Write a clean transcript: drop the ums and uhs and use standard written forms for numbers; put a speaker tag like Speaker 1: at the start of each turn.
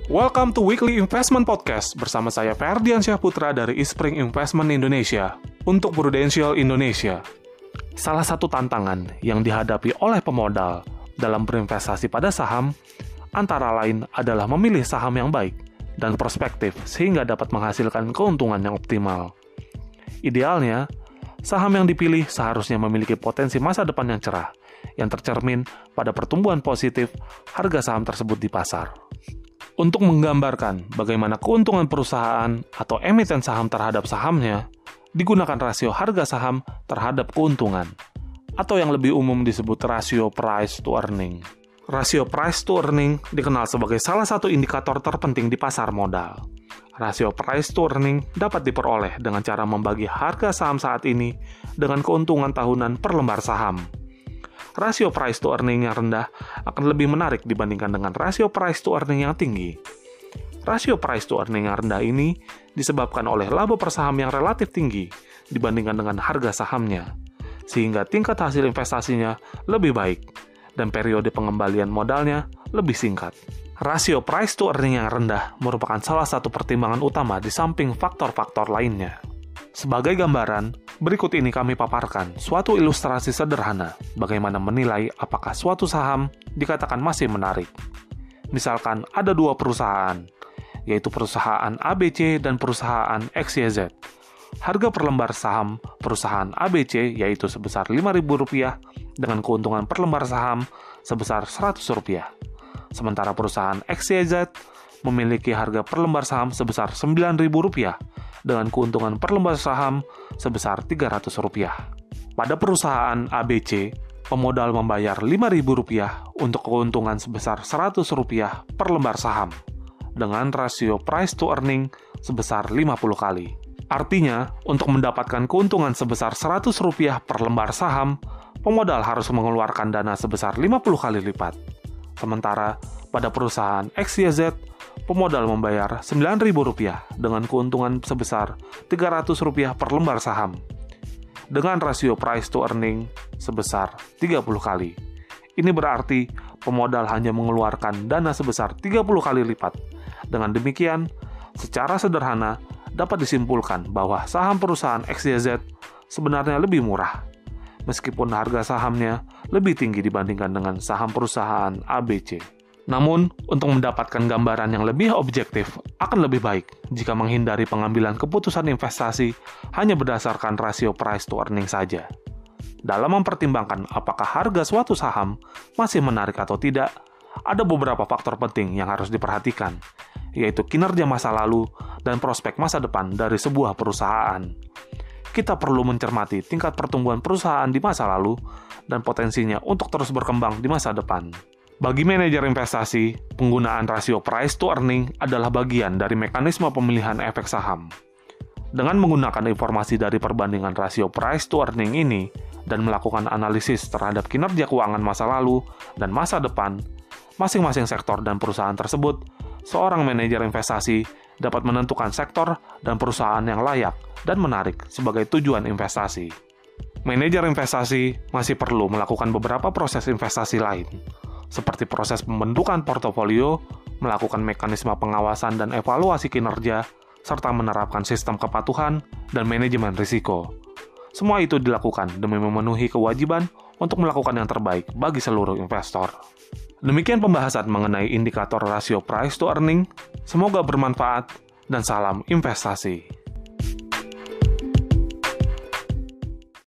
Speaker 1: Welcome to Weekly Investment Podcast bersama saya Ferdiansyah Putra dari Eastspring Investment Indonesia untuk Prudential Indonesia. Salah satu tantangan yang dihadapi oleh pemodal dalam berinvestasi pada saham antara lain adalah memilih saham yang baik dan prospektif sehingga dapat menghasilkan keuntungan yang optimal. Idealnya, saham yang dipilih seharusnya memiliki potensi masa depan yang cerah yang tercermin pada pertumbuhan positif harga saham tersebut di pasar. Untuk menggambarkan bagaimana keuntungan perusahaan atau emiten saham terhadap sahamnya, digunakan rasio harga saham terhadap keuntungan, atau yang lebih umum disebut rasio price to earning. Rasio price to earning dikenal sebagai salah satu indikator terpenting di pasar modal. Rasio price to earning dapat diperoleh dengan cara membagi harga saham saat ini dengan keuntungan tahunan per lembar saham. Rasio price to earning yang rendah akan lebih menarik dibandingkan dengan rasio price to earning yang tinggi. Rasio price to earning yang rendah ini disebabkan oleh laba per saham yang relatif tinggi dibandingkan dengan harga sahamnya, sehingga tingkat hasil investasinya lebih baik dan periode pengembalian modalnya lebih singkat. Rasio price to earning yang rendah merupakan salah satu pertimbangan utama di samping faktor-faktor lainnya. Sebagai gambaran, berikut ini kami paparkan suatu ilustrasi sederhana bagaimana menilai apakah suatu saham dikatakan masih menarik. Misalkan ada dua perusahaan, yaitu perusahaan ABC dan perusahaan XYZ. Harga per lembar saham perusahaan ABC yaitu sebesar Rp5.000 dengan keuntungan per lembar saham sebesar Rp100. Sementara perusahaan XYZ memiliki harga per lembar saham sebesar Rp9.000 dengan keuntungan per lembar saham sebesar Rp300. Pada perusahaan ABC, pemodal membayar Rp5.000 untuk keuntungan sebesar Rp100 per lembar saham, dengan rasio price to earning sebesar 50 kali. Artinya, untuk mendapatkan keuntungan sebesar Rp100 per lembar saham, pemodal harus mengeluarkan dana sebesar 50 kali lipat. Sementara, pada perusahaan XYZ, pemodal membayar Rp9.000 dengan keuntungan sebesar Rp300 per lembar saham, dengan rasio price to earning sebesar 30 kali. Ini berarti pemodal hanya mengeluarkan dana sebesar 30 kali lipat. Dengan demikian, secara sederhana dapat disimpulkan bahwa saham perusahaan XYZ sebenarnya lebih murah, meskipun harga sahamnya lebih tinggi dibandingkan dengan saham perusahaan ABC. Namun, untuk mendapatkan gambaran yang lebih objektif, akan lebih baik jika menghindari pengambilan keputusan investasi hanya berdasarkan rasio price to earning saja. Dalam mempertimbangkan apakah harga suatu saham masih menarik atau tidak, ada beberapa faktor penting yang harus diperhatikan, yaitu kinerja masa lalu dan prospek masa depan dari sebuah perusahaan. Kita perlu mencermati tingkat pertumbuhan perusahaan di masa lalu dan potensinya untuk terus berkembang di masa depan. Bagi manajer investasi, penggunaan rasio price to earning adalah bagian dari mekanisme pemilihan efek saham. Dengan menggunakan informasi dari perbandingan rasio price to earning ini dan melakukan analisis terhadap kinerja keuangan masa lalu dan masa depan, masing-masing sektor dan perusahaan tersebut, seorang manajer investasi dapat menentukan sektor dan perusahaan yang layak dan menarik sebagai tujuan investasi. Manajer investasi masih perlu melakukan beberapa proses investasi lain, seperti proses pembentukan portofolio, melakukan mekanisme pengawasan dan evaluasi kinerja, serta menerapkan sistem kepatuhan dan manajemen risiko. Semua itu dilakukan demi memenuhi kewajiban untuk melakukan yang terbaik bagi seluruh investor. Demikian pembahasan mengenai indikator rasio price to earning. Semoga bermanfaat dan salam investasi.